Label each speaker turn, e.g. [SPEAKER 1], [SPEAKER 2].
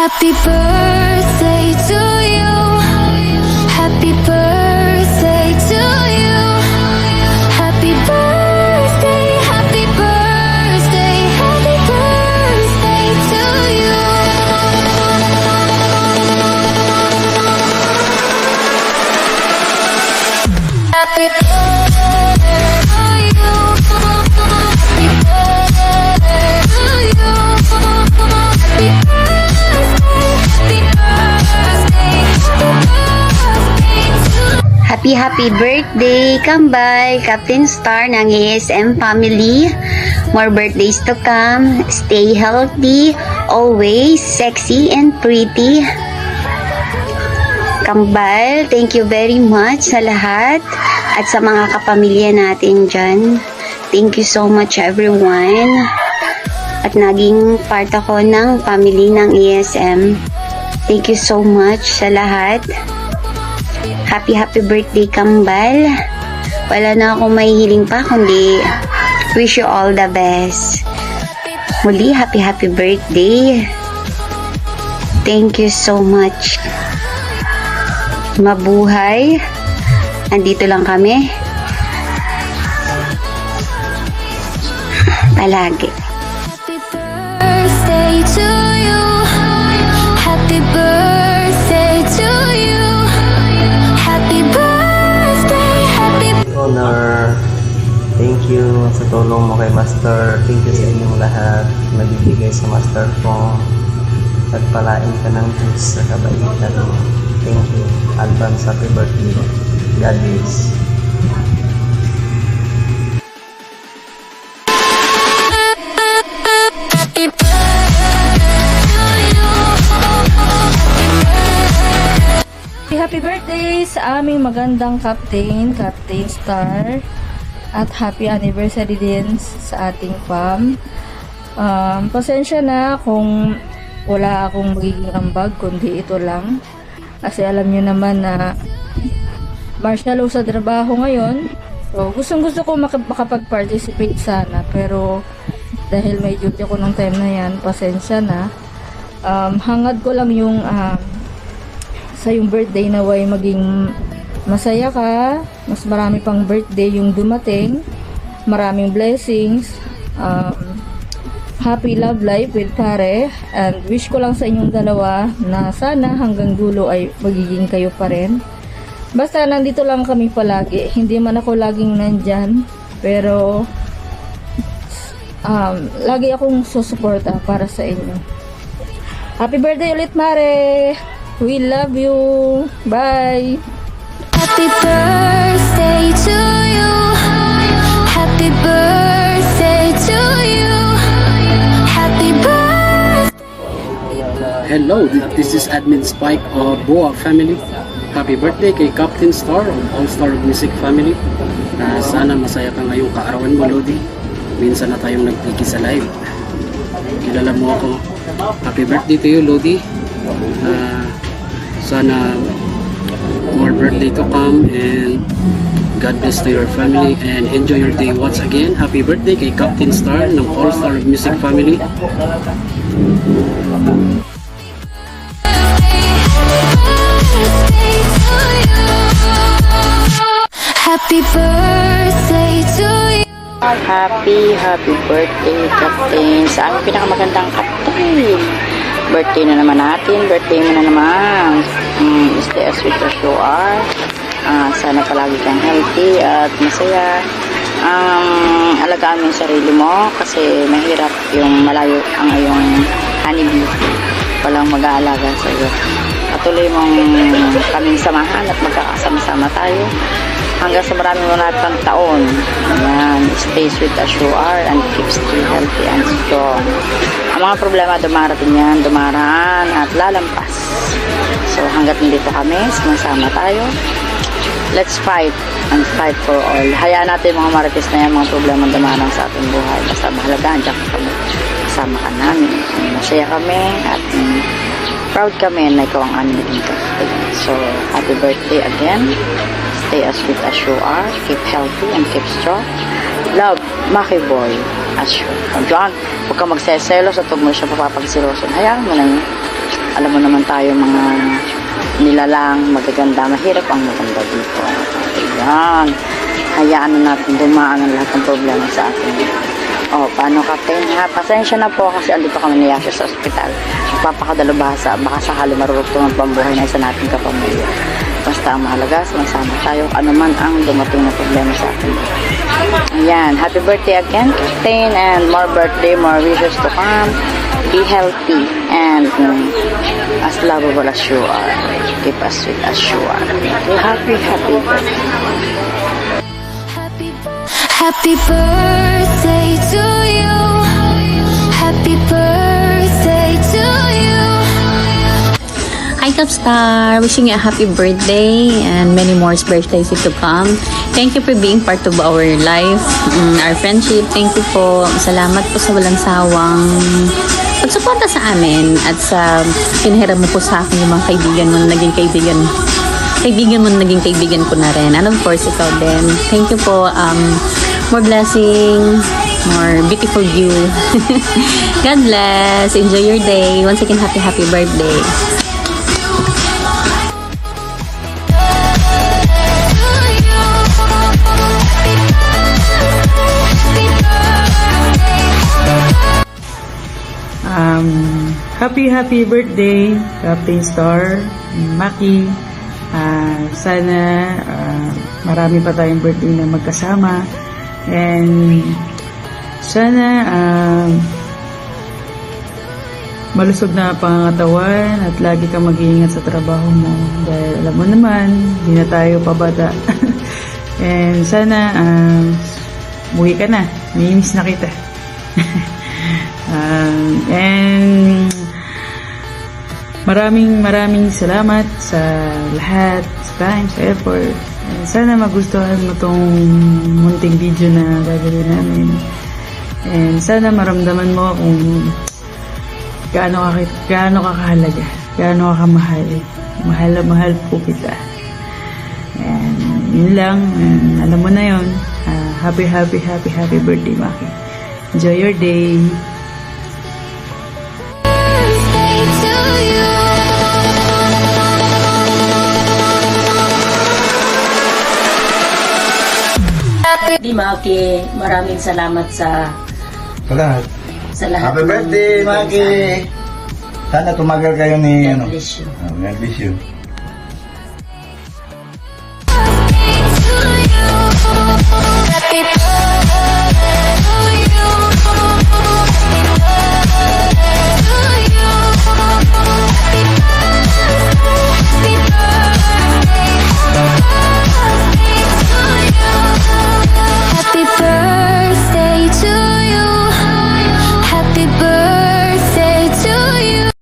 [SPEAKER 1] Happy birthday to you. Happy birthday to you. Happy birthday, happy birthday, happy birthday to you. Happy birthday to you. Happy birthday to you. Happy
[SPEAKER 2] Happy birthday, Kambal, Captain Star ng ASM family. More birthdays to come. Stay healthy, always sexy and pretty. Kambal, thank you very much sa lahat at sa mga kapamilya natin dyan. Thank you so much everyone. At naging part ako ng family ng ASM. Thank you so much sa lahat. Happy birthday, Kambal. Wala na akong may hiling pa, kundi wish you all the best. Muli, happy birthday. Thank you so much. Mabuhay. Andito lang kami. Palagi.
[SPEAKER 1] Happy birthday to you. Happy birthday to you. Happy birthday, happy
[SPEAKER 3] Honor, thank you sa tulong mo kay Master. Thank you sa inyong lahat nagbibigay sa Master ko. Nagpalain ka ng Diyos sa kabaitan mo. Thank you. Advance happy birthday. God bless.
[SPEAKER 4] Happy birthday sa aming magandang Captain Star, at happy anniversary din sa ating fam. Pasensya na kung wala akong magiging ambag, kundi ito lang. Kasi alam nyo naman na martial law sa trabaho ngayon. So, gusto ko makapag-participate sana. Pero dahil may duty ako nung time na yan, pasensya na. Hangad ko lang yung sa yung birthday na way maging masaya ka, mas marami pang birthday yung dumating, maraming blessings, happy love life with pare, and wish ko lang sa inyong dalawa na sana hanggang dulo ay magiging kayo pa rin. Basta nandito lang kami palagi, hindi man ako laging nandyan, pero lagi akong susuporta para sa inyo. Happy birthday ulit, Mare! We love you. Bye.
[SPEAKER 1] Happy birthday to you. Happy birthday to you. Happy birthday.
[SPEAKER 5] Hello, this is Admin Spike of Boa Family. Happy birthday kay Captain Star of All Star Music Family. Sana masaya ka ngayong kaarawan mo, Lodi. Minsan na tayong nagtiki sa live. Kilala mo ako. Happy birthday to you, Lodi. Sana more birthday to come, and God bless to your family and enjoy your day once again. Happy birthday kay Captain Star ng All Star Music Family.
[SPEAKER 1] Happy birthday to you.
[SPEAKER 2] Happy birthday, Captain. Sa aming pinakamagandang Captain. Birthday na naman natin. Birthday mo na naman. Stay as sweet as you are. Sana palagi kang healthy at masaya. Alagaan mo yung sarili mo kasi mahirap yung malayo ang iyong honeybee. Walang mag-aalaga sa iyo. Patuloy mong kaming samahan at magkakasama-sama tayo hanggang sa maraming pang taon. Ayan, stay sweet as you are and keep still healthy and strong. Ang mga problema dumarating yan, dumaraan at lalampas. So hanggat nandito kami, sama tayo. Let's fight and fight for all. Hayaan natin mga marites na yan, mga problema dumarang sa ating buhay. Basta mahalaga, andyan kami. Kasama ka namin. Masaya kami at proud kami na ikaw ang aming kapatid. So happy birthday again. Stay as sweet as you are. Keep healthy and keep strong. Love, Maki Boy, as you. John, huwag kang magseselos at huwag mo siya papapagsiloson. Hayaan mo na yun. Alam mo naman tayo mga nilalang, magaganda, mahirap ang maganda dito. Ayan. Hayaan na natin dumaan ang lahat ng problema sa atin. Oh, paano Captain? Ha, pasensya na po kasi andito kami ni Yasha sa ospital. Papakadalubhasa, baka sakali marurugtong ang pambuhay na isa nating kapamilya. Basta ang mahalaga, sumasama tayo ano man ang dumating na problema sa atin. Ayan, happy birthday again, Captain, and more birthday, more wishes to come. Be healthy and as lovable as you are. Keep as sweet as you are. Happy birthday.
[SPEAKER 1] Happy birthday to you. Happy birthday to you.
[SPEAKER 6] Hi Capstar! Wishing you a happy birthday and many more birthdays to come. Thank you for being part of our life, our friendship. Thank you po. Salamat po sa walang sawang pagsuporta sa amin at sa pinahiram mo po sa akin yung mga kaibigan mo na naging kaibigan mo na naging kaibigan ko na rin. And of course, ikaw din. Thank you po. More blessing, more beautiful view. God bless. Enjoy your day. Once again, happy birthday.
[SPEAKER 7] Happy birthday, Captain Star, Maki. Sana marami pa tayong birthday na magkasama. And sana malusog na pangangatawan at lagi kang mag-iingat sa trabaho mo. Dahil alam mo naman, hindi na tayo pabata. And sana umuwi ka na. Namiimiss na kita. And maraming salamat sa lahat, sa time, sa effort. And sana magustuhan mo tong munting video na gagawin namin. And sana maramdaman mo kung gaano ka kahalaga, gaano ka kamahal. Mahal na mahal po kita. And yun lang, and alam mo na yun. Happy birthday, Maki. Enjoy your day.
[SPEAKER 1] Birthday to you.
[SPEAKER 6] Di Maki, maraming salamat sa
[SPEAKER 8] Salamat.
[SPEAKER 6] lahat.
[SPEAKER 8] Happy birthday, Maki! Sana tumagal kayo ni,
[SPEAKER 6] God bless you.
[SPEAKER 8] God bless you.